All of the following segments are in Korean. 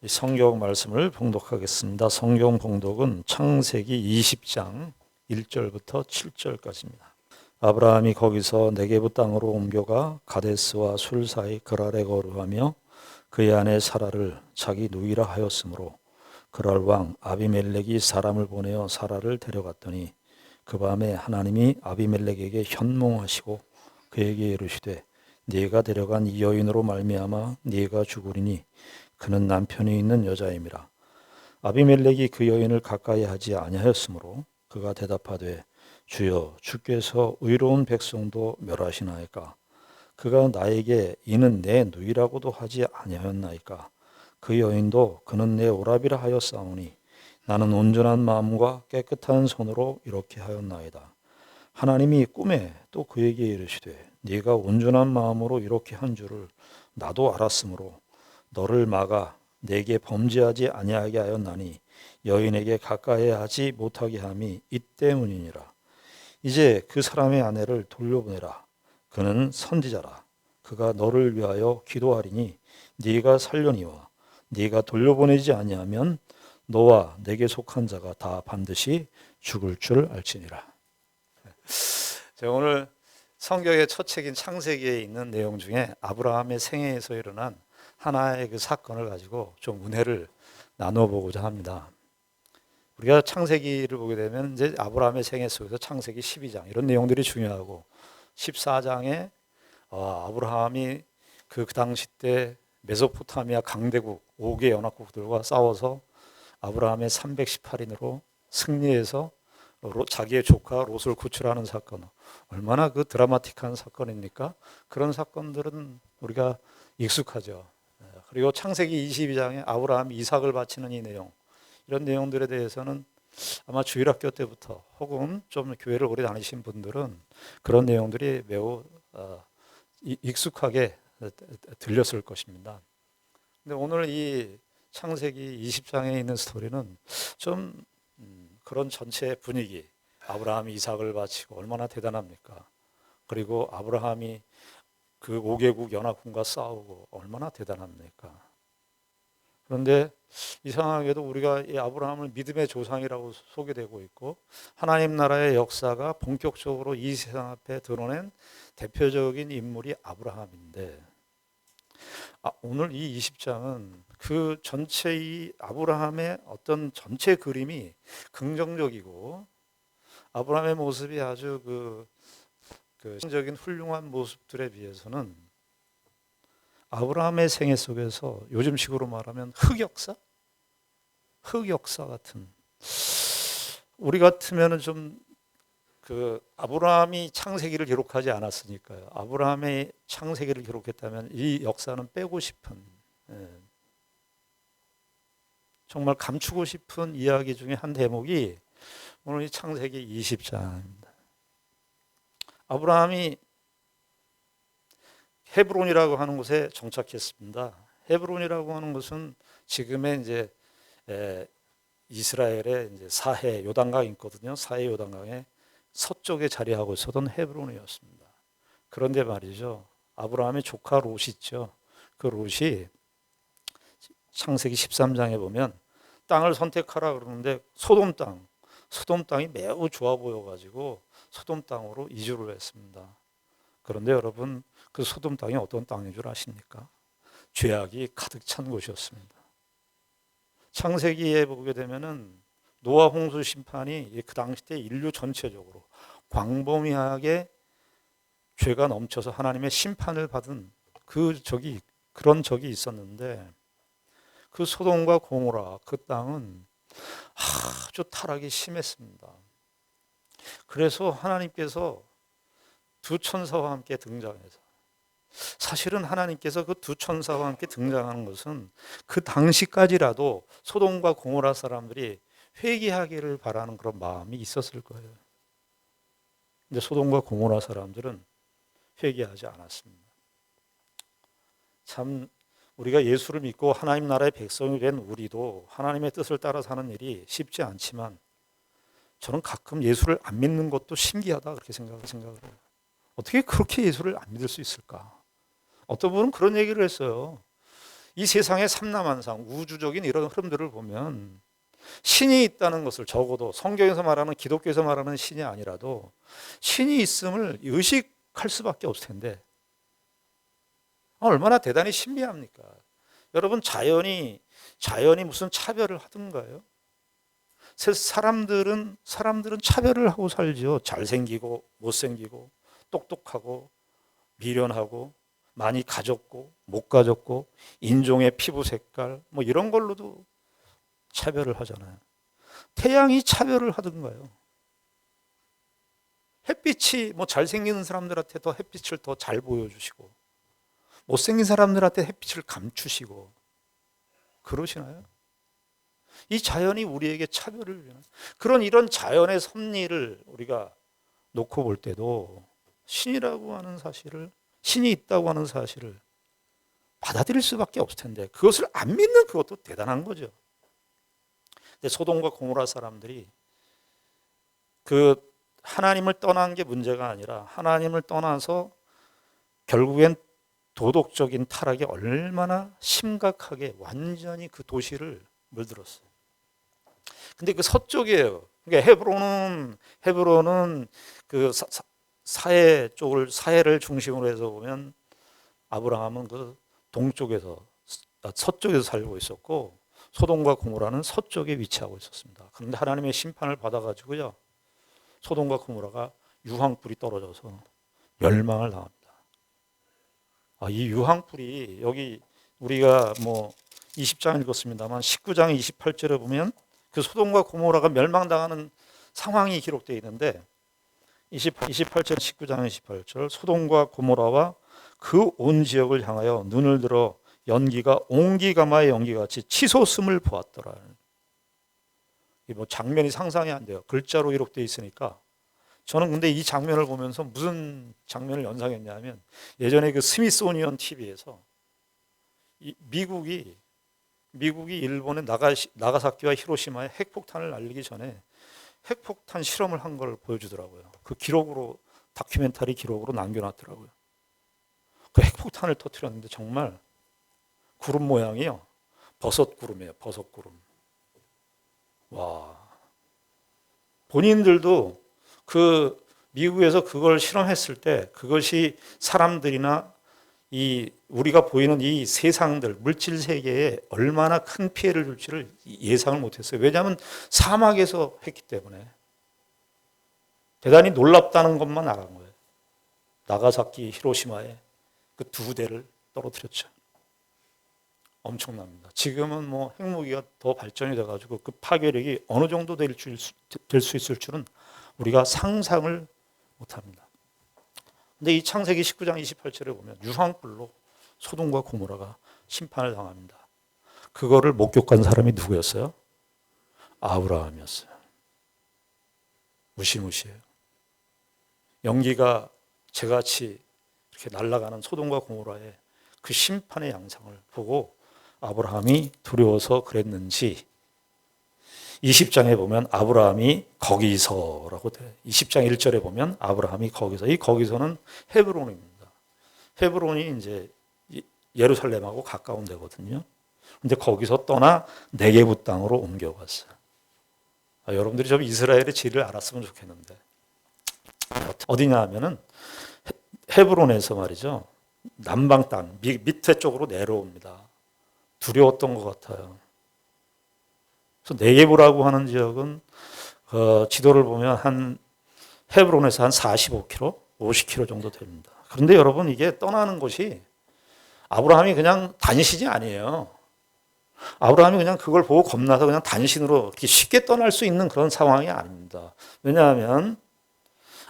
이 성경 말씀을 봉독하겠습니다. 성경 봉독은 창세기 20장 1절부터 7절까지입니다. 아브라함이 거기서 네게부 땅으로 옮겨가 가데스와 술 사이 그랄에 거류하며 그의 아내 사라를 자기 누이라 하였으므로 그랄 왕 아비멜렉이 사람을 보내어 사라를 데려갔더니 그 밤에 하나님이 아비멜렉에게 현몽하시고 그에게 이르시되 네가 데려간 이 여인으로 말미암아 네가 죽으리니 그는 남편이 있는 여자임이라. 아비멜렉이 그 여인을 가까이 하지 아니하였으므로 그가 대답하되 주여 주께서 의로운 백성도 멸하시나이까. 그가 나에게 이는 내 누이라고도 하지 아니하였나이까. 그 여인도 그는 내 오라비라 하였사오니 나는 온전한 마음과 깨끗한 손으로 이렇게 하였나이다. 하나님이 꿈에 또 그에게 이르시되 네가 온전한 마음으로 이렇게 한 줄을 나도 알았으므로 너를 막아 내게 범죄하지 아니하게 하였나니 여인에게 가까이 하지 못하게 함이 이 때문이니라. 이제 그 사람의 아내를 돌려보내라. 그는 선지자라. 그가 너를 위하여 기도하리니 네가 살려니와 네가 돌려보내지 아니하면 너와 내게 속한 자가 다 반드시 죽을 줄 알지니라. 제가 오늘 성경의 첫 책인 창세기에 있는 내용 중에 아브라함의 생애에서 일어난 하나의 그 사건을 가지고 좀 은혜를 나눠보고자 합니다. 우리가 창세기를 보게 되면 이제 아브라함의 생애 속에서 창세기 12장 이런 내용들이 중요하고 14장에 아브라함이 그 당시 때 메소포타미아 강대국 5개 연합국들과 싸워서 아브라함의 318인으로 승리해서 자기의 조카 롯을 구출하는 사건, 얼마나 그 드라마틱한 사건입니까? 그런 사건들은 우리가 익숙하죠. 그리고 창세기 22장에 아브라함이 이삭을 바치는 이 내용, 이런 내용들에 대해서는 아마 주일학교 때부터 혹은 좀 교회를 오래 다니신 분들은 그런 내용들이 매우 익숙하게 들렸을 것입니다. 근데 오늘 이 창세기 20장에 있는 스토리는 좀 그런 전체 분위기, 아브라함이 이삭을 바치고 얼마나 대단합니까? 그리고 아브라함이 그 5개국 연합군과 싸우고 얼마나 대단합니까? 그런데 이상하게도 우리가 이 아브라함을 믿음의 조상이라고 소개되고 있고 하나님 나라의 역사가 본격적으로 이 세상 앞에 드러낸 대표적인 인물이 아브라함인데 오늘 이 20장은 그 전체 이 아브라함의 어떤 전체 그림이 긍정적이고 아브라함의 모습이 아주 그 적인 훌륭한 모습들에 비해서는 아브라함의 생애 속에서 요즘식으로 말하면 흑역사 같은, 우리 같으면은 좀 그 아브라함이 창세기를 기록하지 않았으니까요. 아브라함의 창세기를 기록했다면 이 역사는 빼고 싶은, 정말 감추고 싶은 이야기 중에 한 대목이 오늘 이 창세기 20장입니다. 아브라함이 헤브론이라고 하는 곳에 정착했습니다. 헤브론이라고 하는 곳은 지금의 이제 이스라엘의 이제 사해 요단강이 있거든요. 사해 요단강의 서쪽에 자리하고 있었던 헤브론이었습니다. 그런데 말이죠, 아브라함의 조카 롯이 있죠. 그 롯이 창세기 13장에 보면 땅을 선택하라 그러는데 소돔 땅이 매우 좋아 보여가지고 소돔 땅으로 이주를 했습니다. 그런데 여러분, 그 소돔 땅이 어떤 땅인 줄 아십니까? 죄악이 가득 찬 곳이었습니다. 창세기에 보게 되면은 노아 홍수 심판이 그 당시 때 인류 전체적으로 광범위하게 죄가 넘쳐서 하나님의 심판을 받은 그런 적이 있었는데 그 소돔과 고모라 그 땅은 아주 타락이 심했습니다. 그래서 하나님께서 두 천사와 함께 등장해서, 사실은 하나님께서 그 두 천사와 함께 등장하는 것은 그 당시까지라도 소돔과 고모라 사람들이 회개하기를 바라는 그런 마음이 있었을 거예요. 근데 소돔과 고모라 사람들은 회개하지 않았습니다. 참, 우리가 예수를 믿고 하나님 나라의 백성이 된 우리도 하나님의 뜻을 따라 사는 일이 쉽지 않지만 저는 가끔 예수를 안 믿는 것도 신기하다 그렇게 생각을 해요. 어떻게 그렇게 예수를 안 믿을 수 있을까? 어떤 분은 그런 얘기를 했어요. 이 세상의 삼라만상, 우주적인 이런 흐름들을 보면 신이 있다는 것을, 적어도 성경에서 말하는, 기독교에서 말하는 신이 아니라도 신이 있음을 의식할 수밖에 없을 텐데 얼마나 대단히 신비합니까? 여러분, 자연이 무슨 차별을 하던가요? 사람들은 차별을 하고 살죠. 잘생기고 못생기고 똑똑하고 미련하고 많이 가졌고 못 가졌고 인종의 피부 색깔 뭐 이런 걸로도 차별을 하잖아요. 태양이 차별을 하던가요? 햇빛이 뭐 잘생긴 사람들한테 더 햇빛을 더 잘 보여주시고 못생긴 사람들한테 햇빛을 감추시고 그러시나요? 이 자연이 우리에게 차별을 주는 그런 이런 자연의 섭리를 우리가 놓고 볼 때도 신이라고 하는 사실을, 신이 있다고 하는 사실을 받아들일 수밖에 없을 텐데 그것을 안 믿는 그것도 대단한 거죠. 근데 소돔과 고모라 사람들이 그 하나님을 떠난 게 문제가 아니라 하나님을 떠나서 결국엔 도덕적인 타락이 얼마나 심각하게 완전히 그 도시를 물들었어요. 근데 그 서쪽이에요. 그러니까 헤브론은 그 사해 쪽을, 사해를 중심으로 해서 보면 아브라함은 그 동쪽에서, 서쪽에서 살고 있었고 소돔과 고모라는 서쪽에 위치하고 있었습니다. 그런데 하나님의 심판을 받아가지고요, 소돔과 고모라가 유황불이 떨어져서 멸망을 당합니다. 이 유황불이, 여기 우리가 뭐 20장 읽었습니다만 19장 28절에 보면 그 소돔과 고모라가 멸망당하는 상황이 기록되어 있는데 28절, 19장 28절, 소돔과 고모라와 그 온 지역을 향하여 눈을 들어 연기가 옹기가마의 연기같이 치솟음을 보았더라. 뭐 장면이 상상이 안 돼요. 글자로 기록되어 있으니까. 저는 근데 이 장면을 보면서 무슨 장면을 연상했냐면 예전에 그 스미소니언 TV에서 미국이 일본의 나가사키와 히로시마에 핵폭탄을 날리기 전에 핵폭탄 실험을 한 걸 보여주더라고요. 그 기록으로, 다큐멘터리 기록으로 남겨놨더라고요. 그 핵폭탄을 터뜨렸는데 정말 구름 모양이요, 버섯 구름이에요. 버섯 구름. 와, 본인들도 그 미국에서 그걸 실험했을 때 그것이 사람들이나 이 우리가 보이는 이 세상들, 물질 세계에 얼마나 큰 피해를 줄지를 예상을 못했어요. 왜냐하면 사막에서 했기 때문에. 대단히 놀랍다는 것만 알은 거예요. 나가사키, 히로시마에 그 두 대를 떨어뜨렸죠. 엄청납니다. 지금은 뭐 핵무기가 더 발전이 돼가지고 그 파괴력이 어느 정도 될 수 있을 줄은 우리가 상상을 못합니다. 근데 이 창세기 19장 28절에 보면 유황불로 소돔과 고모라가 심판을 당합니다. 그거를 목격한 사람이 누구였어요? 아브라함이었어요. 무시무시해요. 연기가 재같이 이렇게 날아가는 소돔과 고모라의 그 심판의 양상을 보고 아브라함이 두려워서 그랬는지 20장에 보면 아브라함이 거기서라고 돼요. 20장 1절에 보면 아브라함이 거기서, 이 거기서는 헤브론입니다. 헤브론이 이제 예루살렘하고 가까운 데거든요. 근데 거기서 떠나 네게부 땅으로 옮겨갔어요. 여러분들이 좀 이스라엘의 지리를 알았으면 좋겠는데 어디냐 하면은 헤브론에서 말이죠, 남방 땅 밑에 쪽으로 내려옵니다. 두려웠던 것 같아요. 그래서 네게부라고 하는 지역은 지도를 보면 한 헤브론에서 한 45km, 50km 정도 됩니다. 그런데 여러분, 이게 떠나는 곳이 아브라함이 그냥 단신이 아니에요. 아브라함이 그냥 그걸 보고 겁나서 그냥 단신으로 이렇게 쉽게 떠날 수 있는 그런 상황이 아닙니다. 왜냐하면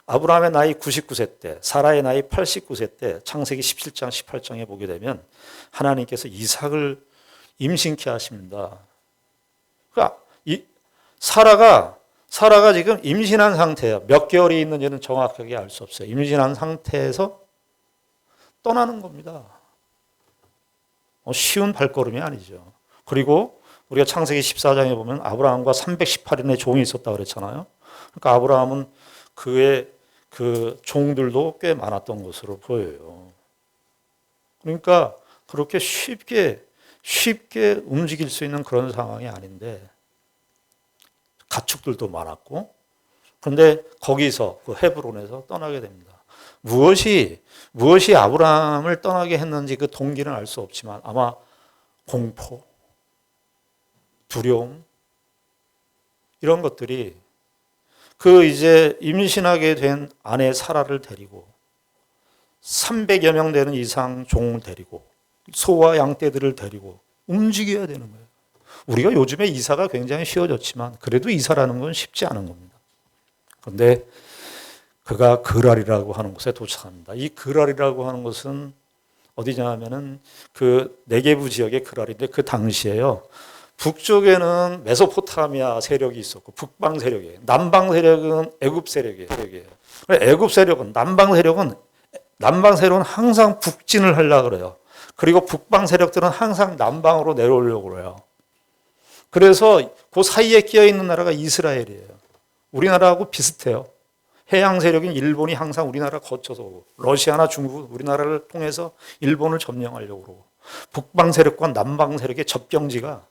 아브라함의 나이 99세 때, 사라의 나이 89세 때 창세기 17장, 18장에 보게 되면 하나님께서 이삭을 임신케 하십니다. 그러니까 사라가 지금 임신한 상태예요. 몇 개월이 있는지는 정확하게 알 수 없어요. 임신한 상태에서 떠나는 겁니다. 쉬운 발걸음이 아니죠. 그리고 우리가 창세기 14장에 보면 아브라함과 318인의 종이 있었다 그랬잖아요. 그러니까 아브라함은 그의 그 종들도 꽤 많았던 것으로 보여요. 그러니까 그렇게 쉽게 쉽게 움직일 수 있는 그런 상황이 아닌데 가축들도 많았고 그런데 거기서 그 헤브론에서 떠나게 됩니다. 무엇이 아브라함을 떠나게 했는지 그 동기는 알 수 없지만 아마 공포, 두려움 이런 것들이 그 이제 임신하게 된 아내 사라를 데리고 300여 명 되는 이상 종을 데리고 소와 양떼들을 데리고 움직여야 되는 거예요. 우리가 요즘에 이사가 굉장히 쉬워졌지만 그래도 이사라는 건 쉽지 않은 겁니다. 그런데 그가 그랄이라고 하는 곳에 도착합니다. 이 그랄이라고 하는 곳은 어디냐 하면은 그 네게부 지역의 그랄인데 그 당시에요. 북쪽에는 메소포타미아 세력이 있었고 북방 세력이에요. 남방 세력은 애굽 세력이에요. 애굽 세력은 남방 세력은 항상 북진을 하려고 그래요. 그리고 북방 세력들은 항상 남방으로 내려오려고 그래요. 그래서 그 사이에 끼어 있는 나라가 이스라엘이에요. 우리나라하고 비슷해요. 해양 세력인 일본이 항상 우리나라 거쳐서 오고 러시아나 중국은 우리나라를 통해서 일본을 점령하려고 그러고 북방 세력과 남방 세력의 접경지가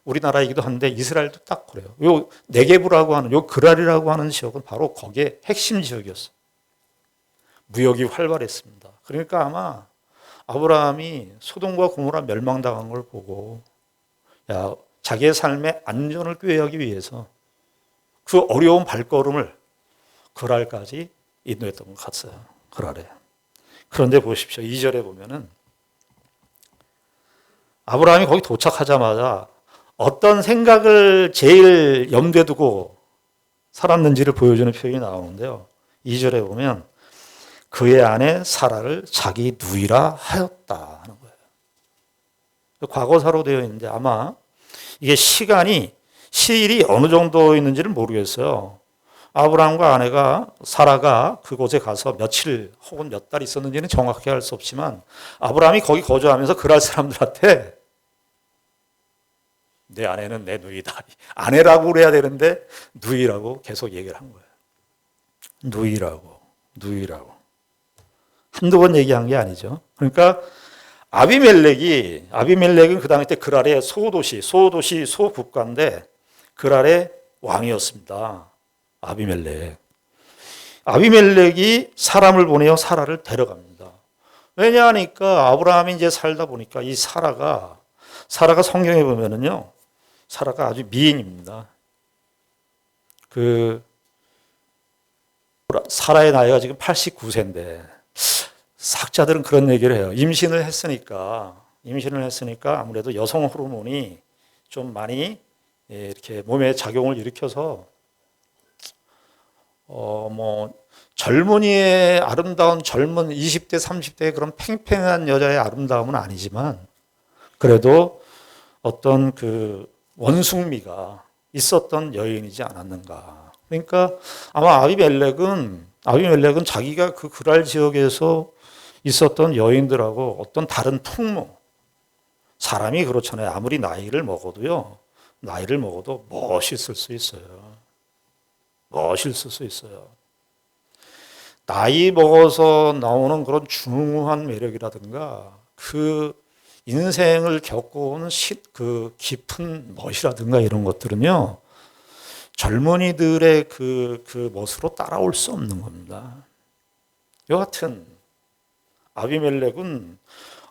우리나라이기도 한데 이스라엘도 딱 그래요. 요 네게부라고 하는 요 그랄이라고 하는 지역은 바로 거기에 핵심 지역이었어요. 무역이 활발했습니다. 그러니까 아마 아브라함이 소돔과 고모라 멸망당한 걸 보고 자기의 삶의 안전을 꾀하기 위해서 그 어려운 발걸음을 그랄까지 인도했던 것 같아요. 그랄에. 그런데 보십시오. 2절에 보면은 아브라함이 거기 도착하자마자 어떤 생각을 제일 염두에 두고 살았는지를 보여주는 표현이 나오는데요. 2절에 보면 그의 아내 사라를 자기 누이라 하였다 하는 거예요. 과거사로 되어 있는데 아마 이게 시일이 어느 정도 있는지를 모르겠어요. 아브라함과 아내가 사라가 그곳에 가서 며칠 혹은 몇 달 있었는지는 정확하게 알 수 없지만 아브라함이 거기 거주하면서 그랄 사람들한테 내 아내는 내 누이다. 아내라고 그래야 되는데 누이라고 계속 얘기를 한 거예요. 누이라고. 한두 번 얘기한 게 아니죠. 그러니까 아비멜렉은 그 당시 때 그랄의 소도시, 소국가인데 그랄의 왕이었습니다. 아비멜렉이 사람을 보내어 사라를 데려갑니다. 왜냐하니까 아브라함이 이제 살다 보니까 이 사라가 성경에 보면은요, 사라가 아주 미인입니다. 사라의 나이가 지금 89세인데 학자들은 그런 얘기를 해요. 임신을 했으니까 아무래도 여성 호르몬이 좀 많이 이렇게 몸에 작용을 일으켜서 젊은이의 아름다운 젊은 20대, 30대의 그런 팽팽한 여자의 아름다움은 아니지만 그래도 어떤 그 원숭미가 있었던 여인이지 않았는가. 그러니까 아마 아비멜렉은 자기가 그 그랄 지역에서 있었던 여인들하고 어떤 다른 풍모, 사람이 그렇잖아요. 아무리 나이를 먹어도 멋있을 수 있어요. 나이 먹어서 나오는 그런 중후한 매력이라든가 그 인생을 겪어오는 그 깊은 멋이라든가 이런 것들은요, 젊은이들의 그 멋으로 따라올 수 없는 겁니다. 여하튼 아비멜렉은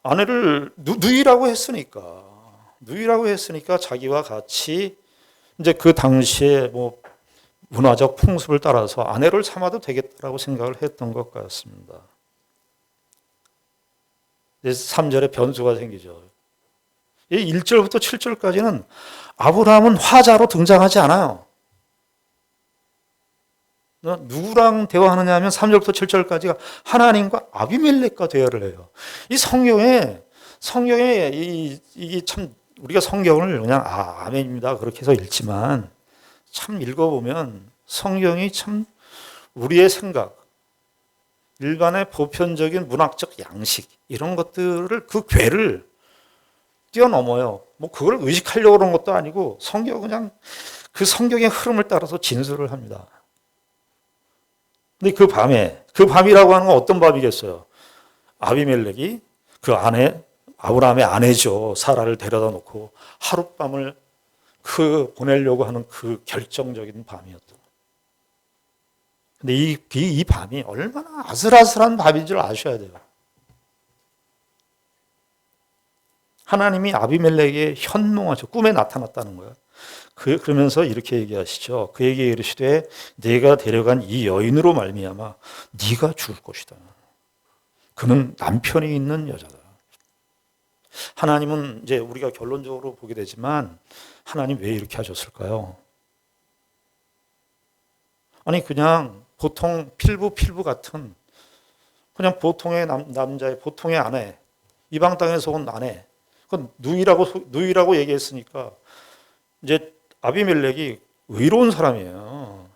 아내를 누이라고 했으니까 자기와 같이 이제 그 당시에 문화적 풍습을 따라서 아내를 삼아도 되겠다라고 생각을 했던 것 같습니다. 3절에 변수가 생기죠. 1절부터 7절까지는 아브라함은 화자로 등장하지 않아요. 누구랑 대화하느냐 하면 3절부터 7절까지가 하나님과 아비멜렉과 대화를 해요. 이 성경에 이게 참 우리가 성경을 그냥 아멘입니다 그렇게 해서 읽지만 참 읽어보면 성경이 참 우리의 생각, 일반의 보편적인 문학적 양식 이런 것들을 그 궤를 뛰어넘어요. 그걸 의식하려고 그런 것도 아니고 성경은 그냥 그 성경의 흐름을 따라서 진술을 합니다. 근데 그 밤이라고 하는 건 어떤 밤이겠어요? 아비멜렉이 그 아내 아브라함의 아내죠. 사라를 데려다 놓고 하룻밤을 보내려고 하는 그 결정적인 밤이었다. 근데 이 밤이 얼마나 아슬아슬한 밤인 줄 아셔야 돼요. 하나님이 아비멜렉에게 현몽하셔. 꿈에 나타났다는 거예요. 그러면서 이렇게 얘기하시죠. 그에게 이르시되 내가 데려간 이 여인으로 말미암아 네가 죽을 것이다. 그는 남편이 있는 여자다. 하나님은 이제 우리가 결론적으로 보게 되지만 하나님 왜 이렇게 하셨을까요? 아니 그냥 보통 필부 같은 그냥 보통의 남자의 보통의 아내, 이방 땅에서 온 아내, 그 누이라고 얘기했으니까 이제 아비멜렉이 의로운 사람이에요.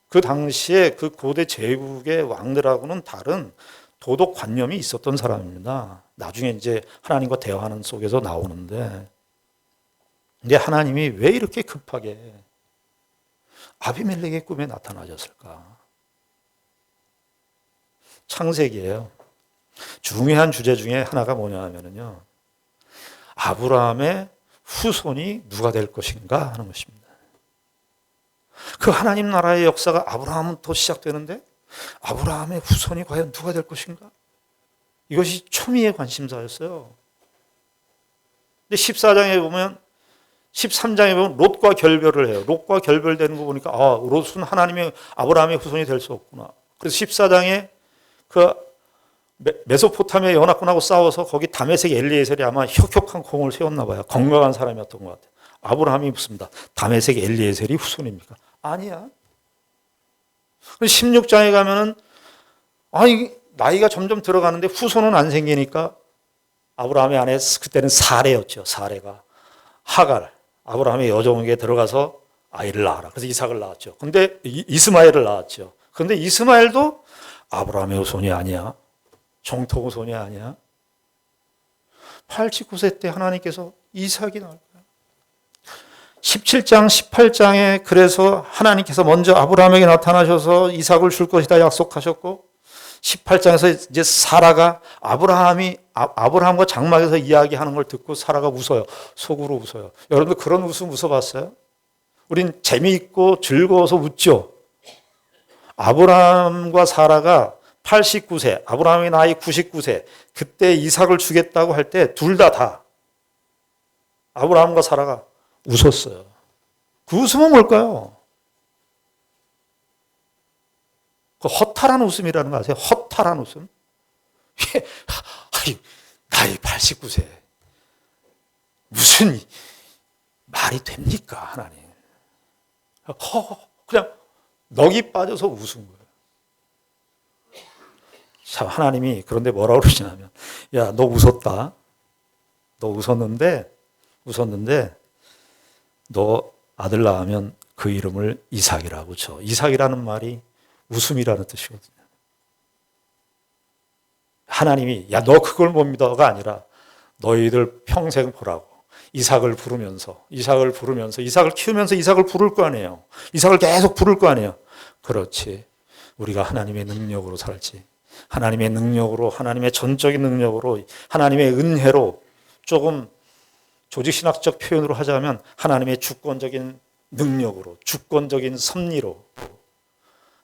그 당시에 그 고대 제국의 왕들하고는 다른 도덕 관념이 있었던 사람입니다. 나중에 이제 하나님과 대화하는 속에서 나오는데, 근데 하나님이 왜 이렇게 급하게 아비멜렉의 꿈에 나타나셨을까? 창세기예요. 중요한 주제 중에 하나가 뭐냐 하면요, 아브라함의 후손이 누가 될 것인가 하는 것입니다. 그 하나님 나라의 역사가 아브라함부터 시작되는데 아브라함의 후손이 과연 누가 될 것인가? 이것이 초미의 관심사였어요. 근데 14장에 보면 13장에 보면 롯과 결별을 해요. 롯과 결별되는 거 보니까 롯은 아브라함의 후손이 될 수 없구나. 그래서 14장에 그 메소포타미아 연합군하고 싸워서 거기 다메섹 엘리에셀이 아마 혁혁한 공을 세웠나 봐요. 건강한 사람이었던 것 같아요. 아브라함이 묻습니다. 다메섹 엘리에셀이 후손입니까? 아니야. 16장에 가면은 나이가 점점 들어가는데 후손은 안 생기니까 아브라함의 아내 그때는 사레였죠. 사레가 하갈 아브라함의 여종에게 들어가서 아이를 낳아라. 그래서 이삭을 낳았죠. 근데 이스마엘을 낳았죠. 근데 이스마엘도 아브라함의 후손이 아니야. 정통 후손이 아니야. 89세 때 하나님께서 이삭이 나올 거야. 17장, 18장에 그래서 하나님께서 먼저 아브라함에게 나타나셔서 이삭을 줄 것이다 약속하셨고, 18장에서 이제 사라가 아브라함과 장막에서 이야기하는 걸 듣고 사라가 웃어요. 속으로 웃어요. 여러분들 그런 웃음 웃어봤어요? 우린 재미있고 즐거워서 웃죠. 아브라함과 사라가 89세, 아브라함의 나이 99세, 그때 이삭을 주겠다고 할 때 둘 다 아브라함과 사라가 웃었어요. 그 웃음은 뭘까요? 그 허탈한 웃음이라는 거 아세요? 허탈한 웃음. 나이 89세. 무슨 말이 됩니까, 하나님? 그냥 넋이 빠져서 웃은 거예요. 참, 하나님이 그런데 뭐라고 그러시냐면, 야, 너 웃었다. 너 웃었는데, 너 아들 낳으면 그 이름을 이삭이라고 쳐. 이삭이라는 말이 웃음이라는 뜻이거든요. 하나님이, 야, 너 그걸 못 믿어가 아니라, 너희들 평생 보라고. 이삭을 이삭을 키우면서 이삭을 부를 거 아니에요. 이삭을 계속 부를 거 아니에요. 그렇지. 우리가 하나님의 능력으로 살지. 하나님의 능력으로, 하나님의 전적인 능력으로, 하나님의 은혜로, 조금 조직신학적 표현으로 하자면 하나님의 주권적인 능력으로, 주권적인 섭리로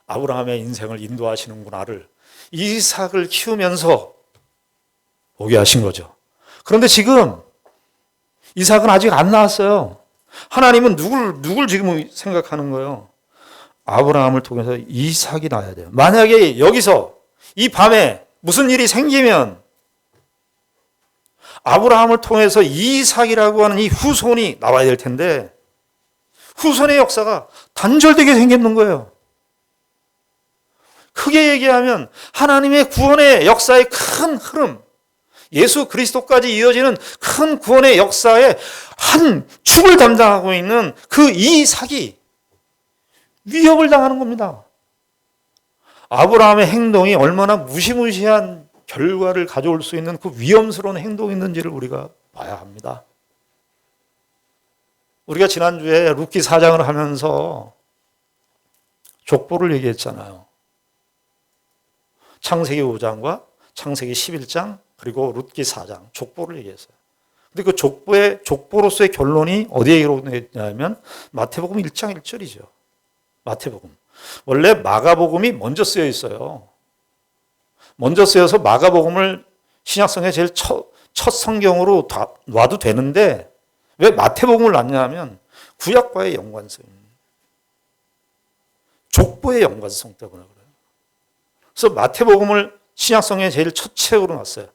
아브라함의 인생을 인도하시는구나를 이삭을 키우면서 보게 하신 거죠. 그런데 지금 이삭은 아직 안 나왔어요. 하나님은 누굴 지금 생각하는 거예요? 아브라함을 통해서 이삭이 나야 돼요. 만약에 여기서 이 밤에 무슨 일이 생기면 아브라함을 통해서 이삭이라고 하는 이 후손이 나와야 될 텐데 후손의 역사가 단절되게 생겼는 거예요. 크게 얘기하면 하나님의 구원의 역사의 큰 흐름, 예수 그리스도까지 이어지는 큰 구원의 역사의 한 축을 담당하고 있는 그 이삭이 위협을 당하는 겁니다. 아브라함의 행동이 얼마나 무시무시한 결과를 가져올 수 있는 그 위험스러운 행동이 있는지를 우리가 봐야 합니다. 우리가 지난주에 룻기 4장을 하면서 족보를 얘기했잖아요. 창세기 5장과 창세기 11장 그리고 룻기 4장 족보를 얘기했어요. 근데 그 족보로서의 결론이 어디에 이르냐면 마태복음 1장 1절이죠. 마태복음. 원래 마가복음이 먼저 쓰여 있어요. 먼저 쓰여서 마가복음을 신약성에 제일 첫 성경으로 놔도 되는데 왜 마태복음을 놨냐면 구약과의 연관성, 족보의 연관성 때문에 그래요. 그래서 마태복음을 신약성에 제일 첫 책으로 놨어요.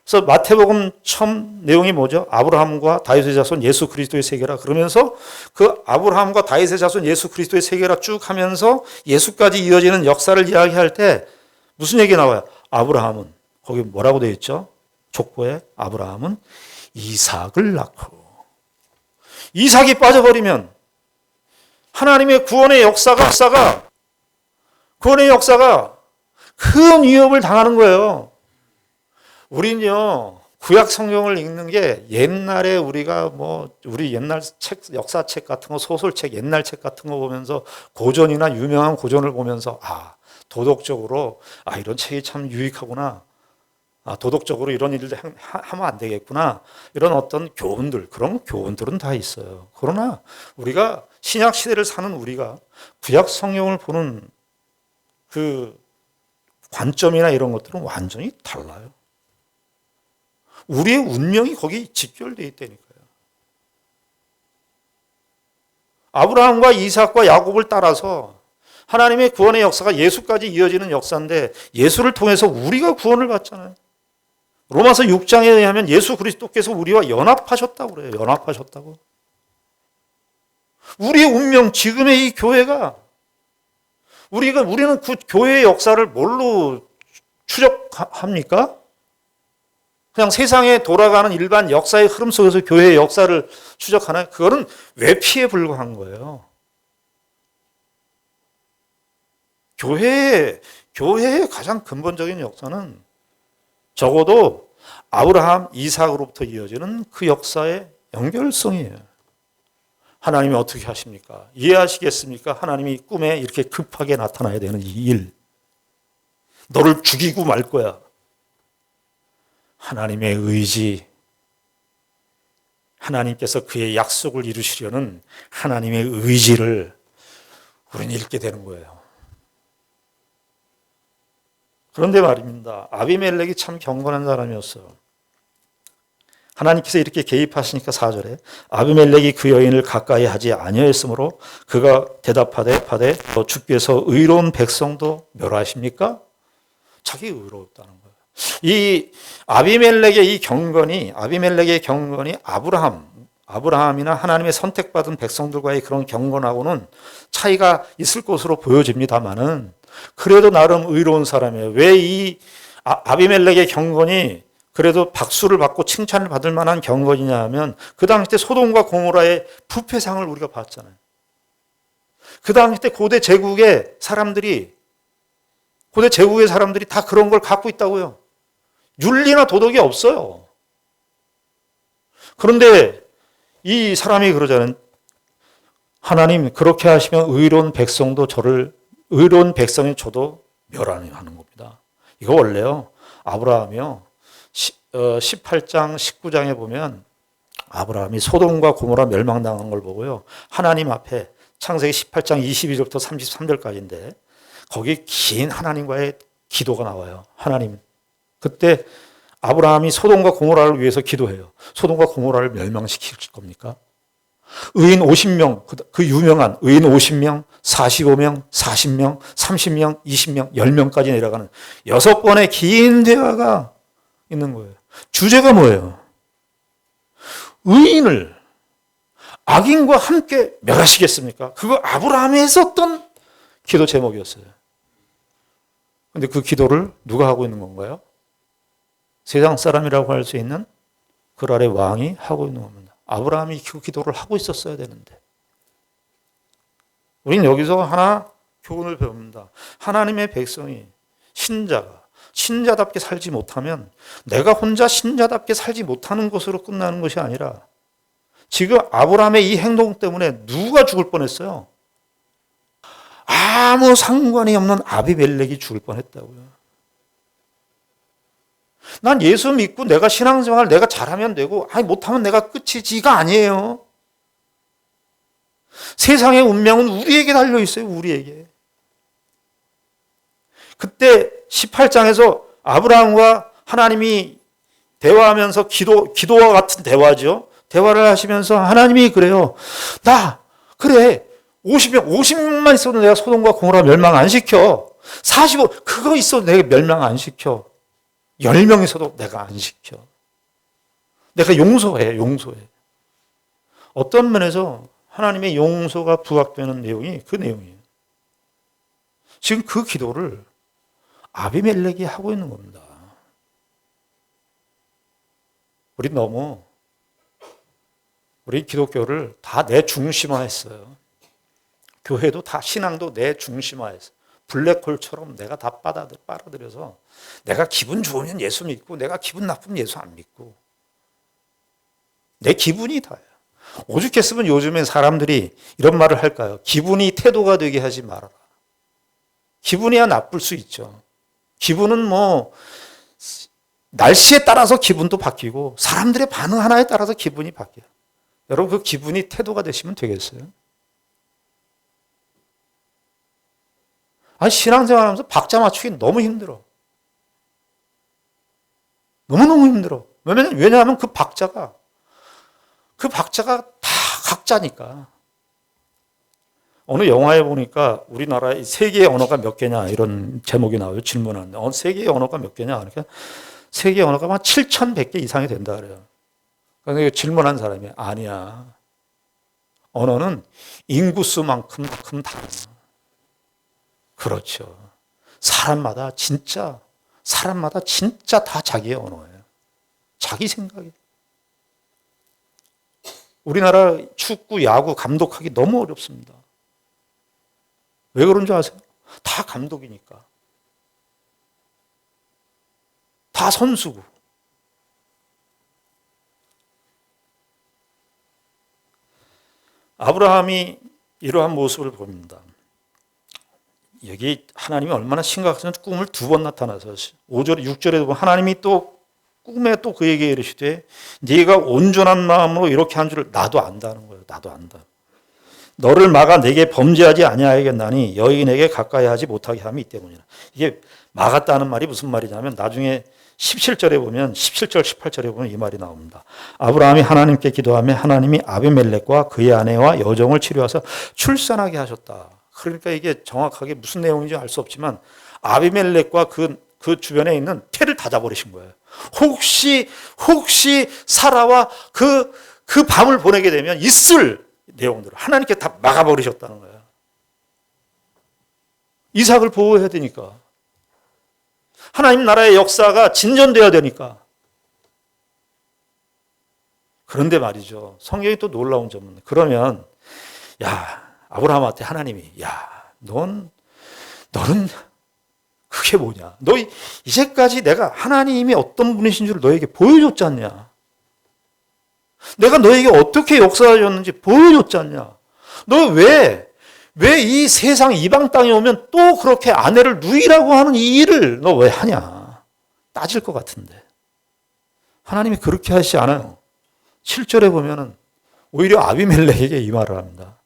그래서 마태복음 처음 내용이 뭐죠? 아브라함과 다윗의 자손 예수 그리스도의 세계라. 그러면서 그 아브라함과 다윗의 자손 예수 그리스도의 세계라 쭉 하면서 예수까지 이어지는 역사를 이야기할 때 무슨 얘기 나와요? 아브라함은 거기 뭐라고 되어 있죠? 족보에 아브라함은 이삭을 낳고, 이삭이 빠져버리면 하나님의 구원의 역사가 큰 위협을 당하는 거예요. 우린요, 구약 성경을 읽는 게 옛날에 우리가 우리 옛날 책, 역사책 같은 거, 소설책, 옛날 책 같은 거 보면서 고전이나 유명한 고전을 보면서 도덕적으로 이런 책이 참 유익하구나. 도덕적으로 이런 일들 하면 안 되겠구나. 이런 어떤 교훈들, 그런 교훈들은 다 있어요. 그러나 우리가 신약 시대를 사는 우리가 구약 성경을 보는 그 관점이나 이런 것들은 완전히 달라요. 우리의 운명이 거기 직결되어 있다니까요. 아브라함과 이삭과 야곱을 따라서 하나님의 구원의 역사가 예수까지 이어지는 역사인데 예수를 통해서 우리가 구원을 받잖아요. 로마서 6장에 의하면 예수 그리스도께서 우리와 연합하셨다고 그래요. 연합하셨다고. 우리의 운명, 지금의 이 교회가 우리는 그 교회의 역사를 뭘로 추적합니까? 그냥 세상에 돌아가는 일반 역사의 흐름 속에서 교회의 역사를 추적하나요? 그거는 외피에 불과한 거예요. 교회의 가장 근본적인 역사는 적어도 아브라함, 이삭으로부터 이어지는 그 역사의 연결성이에요. 하나님이 어떻게 하십니까? 이해하시겠습니까? 하나님이 꿈에 이렇게 급하게 나타나야 되는 이 일. 너를 죽이고 말 거야. 하나님의 의지, 하나님께서 그의 약속을 이루시려는 하나님의 의지를 우리는 읽게 되는 거예요. 그런데 말입니다. 아비멜렉이 참 경건한 사람이었어요. 하나님께서 이렇게 개입하시니까 4절에 아비멜렉이 그 여인을 가까이 하지 아니하였으므로 그가 대답하되 주께서 의로운 백성도 멸하십니까? 자기 의로웠다는 거예요. 이 아비멜렉의 경건이 아브라함이나 하나님의 선택받은 백성들과의 그런 경건하고는 차이가 있을 것으로 보여집니다만은 그래도 나름 의로운 사람이에요. 왜 이 아비멜렉의 경건이 그래도 박수를 받고 칭찬을 받을 만한 경건이냐 하면 그 당시 때 소돔과 고모라의 부패상을 우리가 봤잖아요. 그 당시 때 고대 제국의 사람들이 다 그런 걸 갖고 있다고요. 윤리나 도덕이 없어요. 그런데 이 사람이 그러잖아요. 하나님 그렇게 하시면 의로운 백성이 저도 멸하는 겁니다. 이거 원래요. 아브라함이요. 18장 19장에 보면 아브라함이 소돔과 고모라 멸망당한 걸 보고요. 하나님 앞에 창세기 18장 22절부터 33절까지인데 거기 긴 하나님과의 기도가 나와요. 하나님. 그때 아브라함이 소돔과 고모라를 위해서 기도해요. 소돔과 고모라를 멸망시킬 겁니까? 의인 50명, 그 유명한 의인 50명, 45명, 40명, 30명, 20명, 10명까지 내려가는 6번의 긴 대화가 있는 거예요. 주제가 뭐예요? 의인을 악인과 함께 멸하시겠습니까? 그거 아브라함이 했었던 기도 제목이었어요. 그런데 그 기도를 누가 하고 있는 건가요? 세상 사람이라고 할 수 있는 그 아래 왕이 하고 있는 겁니다. 아브라함이 그 기도를 하고 있었어야 되는데. 우리는 여기서 하나 교훈을 배웁니다. 하나님의 백성이 신자답게 살지 못하면 내가 혼자 신자답게 살지 못하는 것으로 끝나는 것이 아니라 지금 아브라함의 이 행동 때문에 누가 죽을 뻔했어요? 아무 상관이 없는 아비멜렉이 죽을 뻔했다고요. 난 예수 믿고 내가 신앙생활 내가 잘하면 되고 아니 못하면 내가 끝이지가 아니에요. 세상의 운명은 우리에게 달려 있어요. 우리에게. 그때 18장에서 아브라함과 하나님이 대화하면서 기도와 같은 대화죠. 대화를 하시면서 하나님이 그래요. 나 그래 50명만 있어도 내가 소돔과 고모라 멸망 안 시켜. 45 그거 있어도 내가 멸망 안 시켜. 10명 있어도 내가 안 시켜. 내가 용서해. 어떤 면에서 하나님의 용서가 부각되는 내용이 그 내용이에요. 지금 그 기도를 아비멜렉이 하고 있는 겁니다. 우리 기독교를 다 내 중심화했어요. 교회도 다 신앙도 내 중심화했어요. 블랙홀처럼 내가 다 빨아들여서 내가 기분 좋으면 예수 믿고 내가 기분 나쁘면 예수 안 믿고 내 기분이 다예요. 오죽했으면 요즘에 사람들이 이런 말을 할까요? 기분이 태도가 되게 하지 말아라. 기분이야 나쁠 수 있죠. 기분은 뭐 날씨에 따라서 기분도 바뀌고 사람들의 반응 하나에 따라서 기분이 바뀌어요. 여러분 그 기분이 태도가 되시면 되겠어요? 아니 신앙생활하면서 박자 맞추기 너무 힘들어. 너무너무 힘들어. 왜냐하면 그 박자가 다 각자니까. 어느 영화에 보니까 우리나라의 세계의 언어가 몇 개냐 이런 제목이 나와요. 질문하는데 세계의 언어가 몇 개냐 그러니까 세계의 언어가 한 7,100개 이상이 된다 그래요. 그러니까 질문한 사람이 아니야. 언어는 인구수만큼 달라. 그렇죠. 사람마다 진짜 다 자기의 언어예요. 자기 생각이에요. 우리나라 축구, 야구 감독하기 너무 어렵습니다. 왜 그런 줄 아세요? 다 감독이니까. 다 선수고. 아브라함이 이러한 모습을 보입니다. 여기 하나님이 얼마나 심각하면 꿈을 2번 나타나서 5절, 6절에도 보면 하나님이 또 꿈에 또 그에게 이르시되 네가 온전한 마음으로 이렇게 한 줄을 나도 안다는 거예요. 나도 안다. 너를 막아 내게 범죄하지 아니하겠나니 여인에게 가까이 하지 못하게 함이 이 때문이라. 이게 막았다는 말이 무슨 말이냐면 나중에 17절에 보면 17절 18절에 보면 이 말이 나옵니다. 아브라함이 하나님께 기도하며 하나님이 아비멜렉과 그의 아내와 여종을 치료하사 출산하게 하셨다. 그러니까 이게 정확하게 무슨 내용인지 알 수 없지만 아비멜렉과 그 주변에 있는 태를 다 잡아버리신 거예요. 혹시 사라와 그 밤을 보내게 되면 있을 내용들을 하나님께 다 막아버리셨다는 거예요. 이삭을 보호해야 되니까. 하나님 나라의 역사가 진전돼야 되니까. 그런데 말이죠. 성경이 또 놀라운 점은 그러면 아브라함한테 하나님이 너는 그게 뭐냐? 너 이제까지 내가 하나님이 어떤 분이신 줄 너에게 보여줬지 않냐? 내가 너에게 어떻게 역사하셨는지 보여줬지 않냐? 너 왜 이 세상 이방 땅에 오면 또 그렇게 아내를 누이라고 하는 이 일을 너 왜 하냐? 따질 것 같은데. 하나님이 그렇게 하시지 않아요. 7절에 보면은 오히려 아비멜렉에게 이 말을 합니다.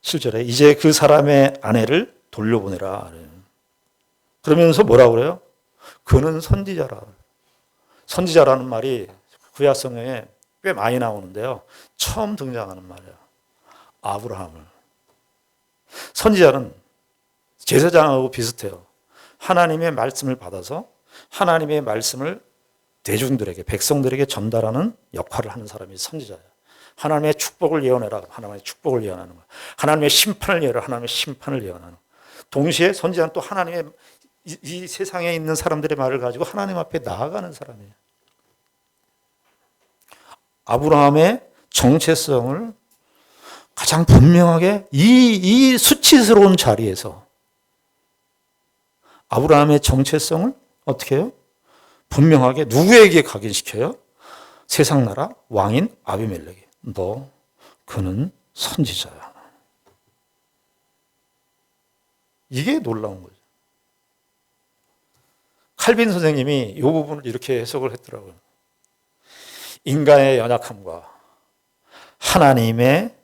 7절에 이제 그 사람의 아내를 돌려보내라. 그러면서 뭐라고 그래요? 그는 선지자라. 선지자라는 말이 구약 성경에 꽤 많이 나오는데요. 처음 등장하는 말이에요. 아브라함을. 선지자는 제사장하고 비슷해요. 하나님의 말씀을 받아서 하나님의 말씀을 대중들에게, 백성들에게 전달하는 역할을 하는 사람이 선지자예요. 하나님의 축복을 예언해라. 하나님의 축복을 예언하는 거예요. 하나님의 심판을 예언해라. 하나님의 심판을 예언하는 거예요. 동시에 선지자는 또 하나님의 이 세상에 있는 사람들의 말을 가지고 하나님 앞에 나아가는 사람이에요. 아브라함의 정체성을 가장 분명하게 이 수치스러운 자리에서 아브라함의 정체성을 어떻게 해요? 분명하게 누구에게 각인시켜요? 세상 나라 왕인 아비멜렉에게. 그는 선지자야. 이게 놀라운 거죠. 칼빈 선생님이 이 부분을 이렇게 해석을 했더라고요. 인간의 연약함과 하나님의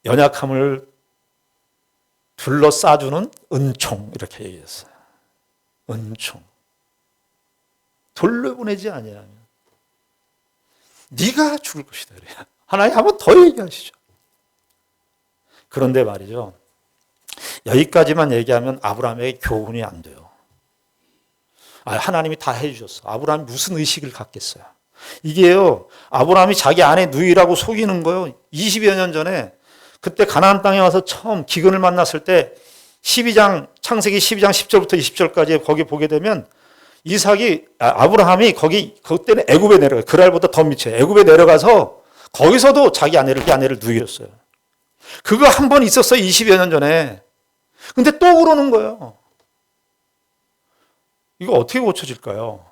연약함을 둘러싸주는 은총, 이렇게 얘기했어요. 은총. 돌려보내지 아니하면 네가 죽을 것이다. 그래요. 하나님 한번 더 얘기하시죠. 그런데 말이죠, 여기까지만 얘기하면 아브라함에게 교훈이 안 돼요. 하나님이 다 해주셨어. 아브라함이 무슨 의식을 갖겠어요. 이게요, 아브라함이 자기 아내 누이라고 속이는 거요. 20여 년 전에 그때 가나안 땅에 와서 처음 기근을 만났을 때 창세기 12장 10절부터 20절까지 거기 보게 되면 아브라함이 그때는 애굽에 내려가요. 그랄보다 더 밑에 애굽에 내려가서 거기서도 자기 아내를 누이였어요. 그거 한 번 있었어요. 20여 년 전에. 근데 또 그러는 거예요. 이거 어떻게 고쳐질까요?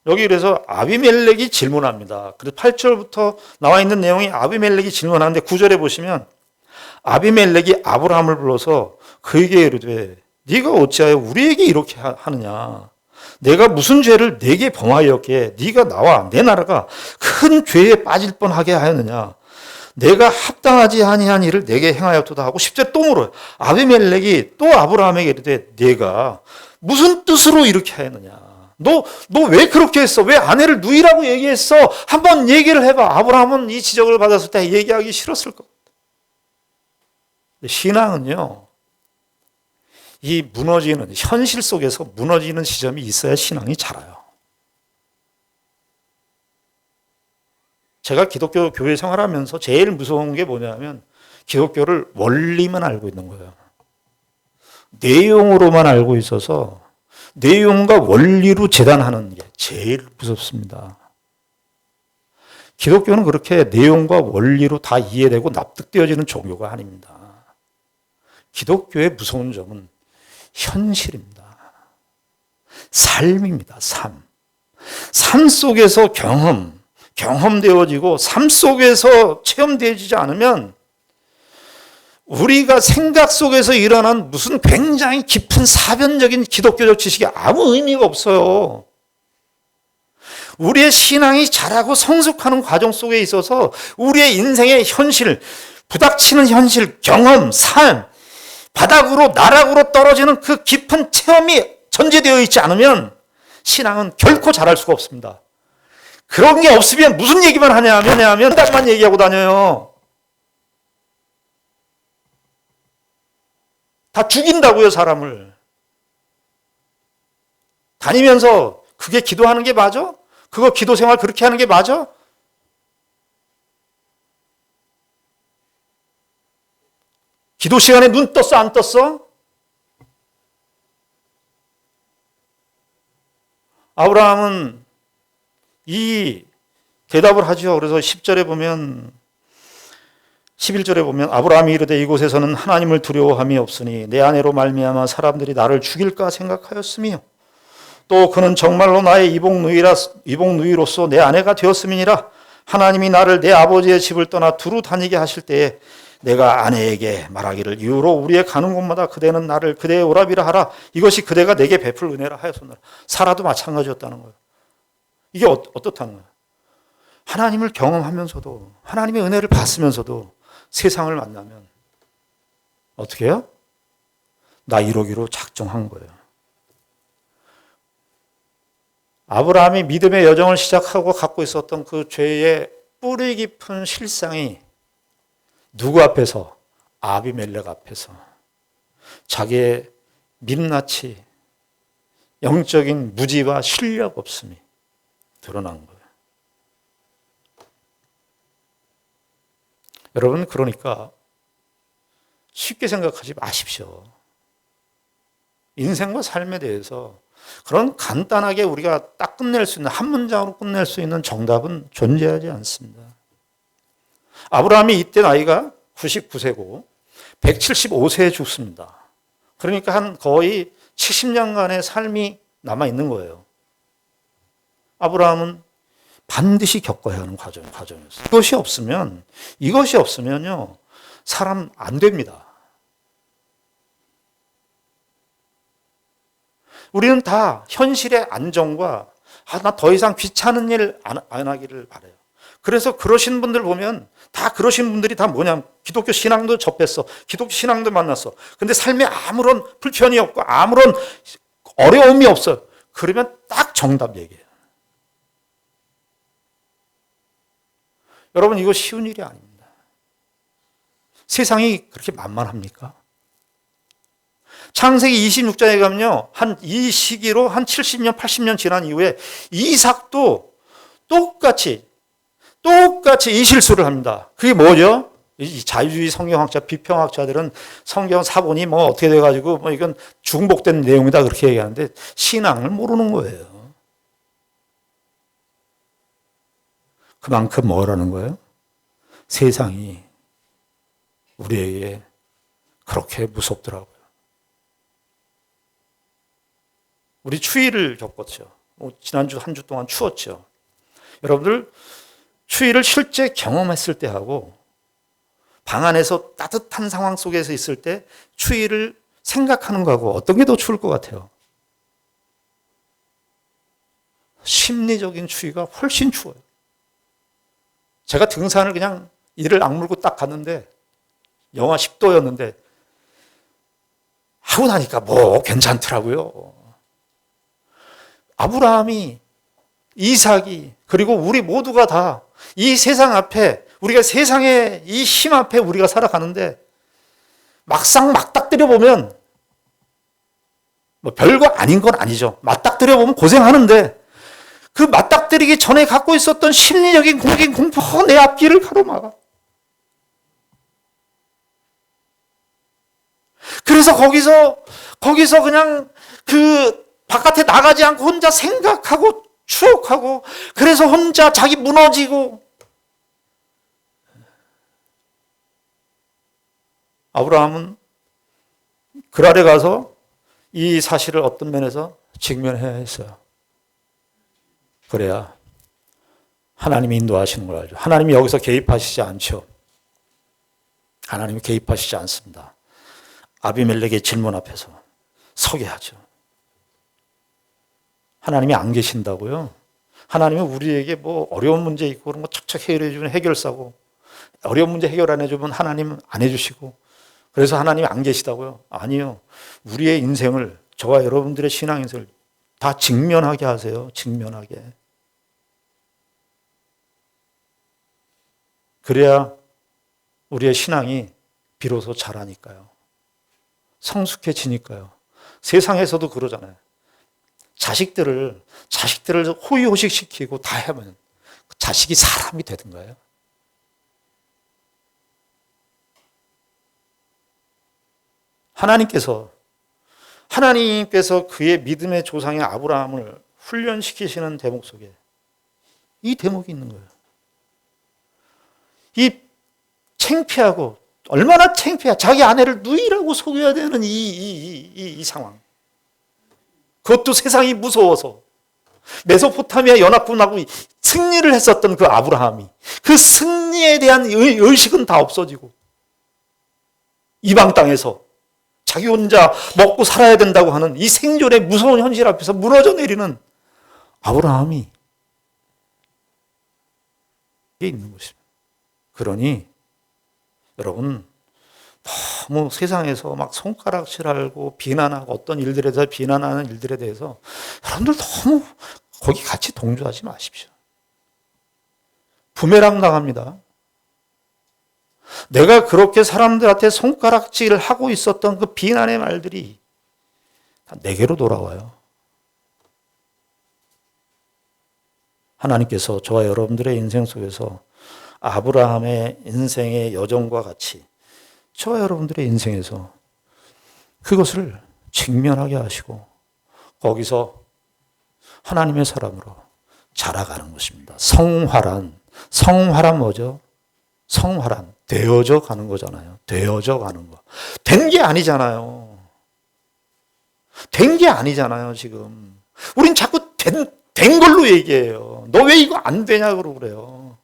여기 그래서 아비멜렉이 질문합니다. 그래서 8절부터 나와 있는 내용이 아비멜렉이 질문하는데 9절에 보시면 아비멜렉이 아브라함을 불러서 그에게 이르되 네가 어찌하여 우리에게 이렇게 하느냐? 내가 무슨 죄를 네게 범하였기에 네가 나와 내 나라가 큰 죄에 빠질 뻔하게 하였느냐? 내가 합당하지 아니한 일을 내게 행하였도다 하고 10절 또 물어요. 아비멜렉이 또 아브라함에게 이르되 네가 무슨 뜻으로 이렇게 하였느냐? 너 왜 그렇게 했어? 왜 아내를 누이라고 얘기했어? 한번 얘기를 해봐. 아브라함은 이 지적을 받았을 때 얘기하기 싫었을 것 같아요. 신앙은요, 이 무너지는, 현실 속에서 무너지는 지점이 있어야 신앙이 자라요. 제가 기독교 교회 생활하면서 제일 무서운 게 뭐냐면 기독교를 원리만 알고 있는 거예요. 내용으로만 알고 있어서 내용과 원리로 재단하는 게 제일 무섭습니다. 기독교는 그렇게 내용과 원리로 다 이해되고 납득되어지는 종교가 아닙니다. 기독교의 무서운 점은 현실입니다. 삶입니다. 삶 속에서 경험되어지고 삶 속에서 체험되어지지 않으면 우리가 생각 속에서 일어난 무슨 굉장히 깊은 사변적인 기독교적 지식이 아무 의미가 없어요. 우리의 신앙이 자라고 성숙하는 과정 속에 있어서 우리의 인생의 현실, 부닥치는 현실, 경험, 삶, 바닥으로 나락으로 떨어지는 그 깊은 체험이 전제되어 있지 않으면 신앙은 결코 자랄 수가 없습니다. 그런 게 없으면 무슨 얘기만 하냐면 딱만 얘기하고 다녀요. 다 죽인다고요, 사람을. 다니면서 그게 기도하는 게 맞아? 그거 기도 생활 그렇게 하는 게 맞아? 기도 시간에 눈 떴어, 안 떴어? 아브라함은 이 대답을 하죠. 그래서 10절에 보면 11절에 보면 아브라함이 이르되 이곳에서는 하나님을 두려워함이 없으니 내 아내로 말미암아 사람들이 나를 죽일까 생각하였으며 또 그는 정말로 나의 이복 누이로서 내 아내가 되었음이니라. 하나님이 나를 내 아버지의 집을 떠나 두루 다니게 하실 때에 내가 아내에게 말하기를 이후로 우리의 가는 곳마다 그대는 나를 그대의 오라비라 하라. 이것이 그대가 내게 베풀 은혜라 하였으나 사라도 마찬가지였다는 거예요. 이게 어떻다는 거예요? 하나님을 경험하면서도 하나님의 은혜를 받으면서도 세상을 만나면 어떻게 해요? 나 이러기로 작정한 거예요. 아브라함이 믿음의 여정을 시작하고 갖고 있었던 그 죄의 뿌리 깊은 실상이 누구 앞에서? 아비멜렉 앞에서 자기의 민낯이 영적인 무지와 실력 없음이 드러난 거예요. 여러분, 그러니까 쉽게 생각하지 마십시오. 인생과 삶에 대해서 그런 간단하게 우리가 딱 끝낼 수 있는, 한 문장으로 끝낼 수 있는 정답은 존재하지 않습니다. 아브라함이 이때 나이가 99세고 175세에 죽습니다. 그러니까 한 거의 70년간의 삶이 남아있는 거예요. 아브라함은 반드시 겪어야 하는 과정이었어요. 이것이 없으면요, 사람 안 됩니다. 우리는 다 현실의 안정과 나 더 이상 귀찮은 일 안 하기를 바라요. 그래서 그러신 분들 보면 다 그러신 분들이 다 뭐냐면 기독교 신앙도 접했어. 기독교 신앙도 만났어. 근데 삶에 아무런 불편이 없고 아무런 어려움이 없어요. 그러면 딱 정답 얘기해요. 여러분, 이거 쉬운 일이 아닙니다. 세상이 그렇게 만만합니까? 창세기 26장에 가면요, 이 시기로 한 70년, 80년 지난 이후에 이삭도 똑같이 이 실수를 합니다. 그게 뭐죠? 이 자유주의 성경학자, 비평학자들은 성경 사본이 뭐 어떻게 돼가지고 뭐 이건 중복된 내용이다 그렇게 얘기하는데 신앙을 모르는 거예요. 그만큼 뭐라는 거예요? 세상이 우리에게 그렇게 무섭더라고요. 우리 추위를 겪었죠. 지난주 한 주 동안 추웠죠. 여러분들 추위를 실제 경험했을 때 하고 방 안에서 따뜻한 상황 속에서 있을 때 추위를 생각하는 거하고 어떤 게 더 추울 것 같아요? 심리적인 추위가 훨씬 추워요. 제가 등산을 그냥 이를 악물고 딱 갔는데 영하 10도였는데 하고 나니까 뭐 괜찮더라고요. 아브라함이, 이삭이, 그리고 우리 모두가 다 이 세상 앞에, 우리가 세상의 이 힘 앞에 우리가 살아가는데 막상 맞닥뜨려 보면 뭐 별거 아닌 건 아니죠. 맞닥뜨려 보면 고생하는데 그 맞닥뜨리기 전에 갖고 있었던 심리적인 공포가 내 앞길을 가로막아. 그래서 거기서 그냥 그 바깥에 나가지 않고 혼자 생각하고 추억하고 그래서 혼자 자기 무너지고. 아브라함은 그랄에 가서 이 사실을 어떤 면에서 직면해야 했어요. 그래야 하나님이 인도하시는 걸 알죠. 하나님이 여기서 개입하시지 않죠. 하나님이 개입하시지 않습니다. 아비멜렉의 질문 앞에서 서게 하죠. 하나님이 안 계신다고요? 하나님은 우리에게 뭐 어려운 문제 있고 그런 거 착착 해결해주는 해결사고, 어려운 문제 해결 안 해주면 하나님은 안 해주시고, 그래서 하나님이 안 계시다고요? 아니요. 우리의 인생을, 저와 여러분들의 신앙 인생을 다 직면하게 하세요. 직면하게. 그래야 우리의 신앙이 비로소 자라니까요. 성숙해지니까요. 세상에서도 그러잖아요. 자식들을 호의호식 시키고 다 하면 자식이 사람이 되는 거예요. 하나님께서 그의 믿음의 조상의 아브라함을 훈련시키시는 대목 속에 이 대목이 있는 거예요. 이 창피하고, 얼마나 창피해. 자기 아내를 누이라고 속여야 되는 이 상황. 그것도 세상이 무서워서. 메소포타미아 연합군하고 승리를 했었던 그 아브라함이 그 승리에 대한 의식은 다 없어지고 이방 땅에서 자기 혼자 먹고 살아야 된다고 하는 이 생존의 무서운 현실 앞에서 무너져 내리는 아브라함이 이게 있는 것입니다. 그러니 여러분, 너무 세상에서 막 손가락질하고 비난하고 어떤 일들에 대해서 비난하는 일들에 대해서 여러분들 너무 거기 같이 동조하지 마십시오. 부메랑 나갑니다. 내가 그렇게 사람들한테 손가락질을 하고 있었던 그 비난의 말들이 다 내게로 돌아와요. 하나님께서 저와 여러분들의 인생 속에서 아브라함의 인생의 여정과 같이 저와 여러분들의 인생에서 그것을 직면하게 하시고 거기서 하나님의 사람으로 자라가는 것입니다. 성화란 뭐죠? 성화란 되어져 가는 거잖아요. 되어져 가는 거. 된 게 아니잖아요. 된 게 아니잖아요, 지금. 우린 자꾸 된 걸로 얘기해요. 너 왜 이거 안 되냐고 그래요.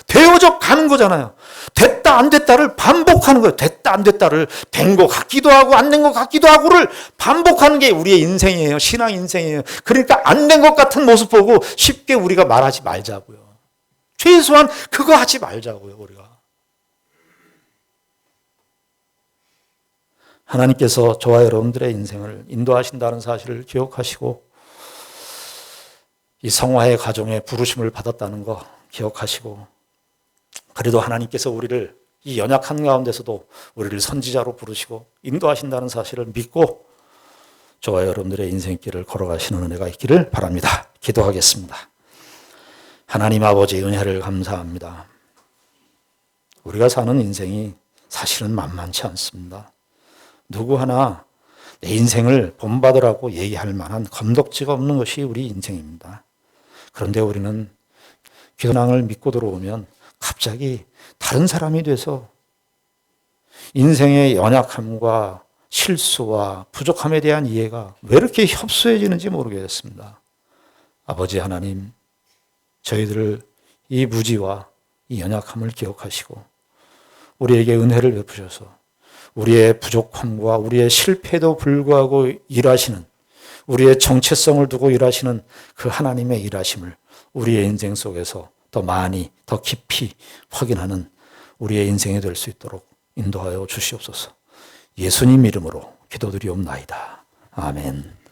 되어져 가는 거잖아요. 됐다 안 됐다를 반복하는 거예요. 됐다 안 됐다를 된 것 같기도 하고 안 된 것 같기도 하고를 반복하는 게 우리의 인생이에요. 신앙 인생이에요. 그러니까 안 된 것 같은 모습 보고 쉽게 우리가 말하지 말자고요. 최소한 그거 하지 말자고요. 우리가. 하나님께서 저와 여러분들의 인생을 인도하신다는 사실을 기억하시고 이 성화의 가정에 부르심을 받았다는 거 기억하시고 그래도 하나님께서 우리를 이 연약한 가운데서도 우리를 선지자로 부르시고 인도하신다는 사실을 믿고 저와 여러분들의 인생길을 걸어가시는 은혜가 있기를 바랍니다. 기도하겠습니다. 하나님 아버지 은혜를 감사합니다. 우리가 사는 인생이 사실은 만만치 않습니다. 누구 하나 내 인생을 본받으라고 얘기할 만한 건덕지가 없는 것이 우리 인생입니다. 그런데 우리는 기도낭을 믿고 들어오면 갑자기 다른 사람이 돼서 인생의 연약함과 실수와 부족함에 대한 이해가 왜 이렇게 협소해지는지 모르겠습니다. 아버지 하나님, 저희들을 이 무지와 이 연약함을 기억하시고 우리에게 은혜를 베푸셔서 우리의 부족함과 우리의 실패에도 불구하고 일하시는 우리의 정체성을 두고 일하시는 그 하나님의 일하심을 우리의 인생 속에서 더 많이 더 깊이 확인하는 우리의 인생이 될 수 있도록 인도하여 주시옵소서. 예수님 이름으로 기도드리옵나이다. 아멘.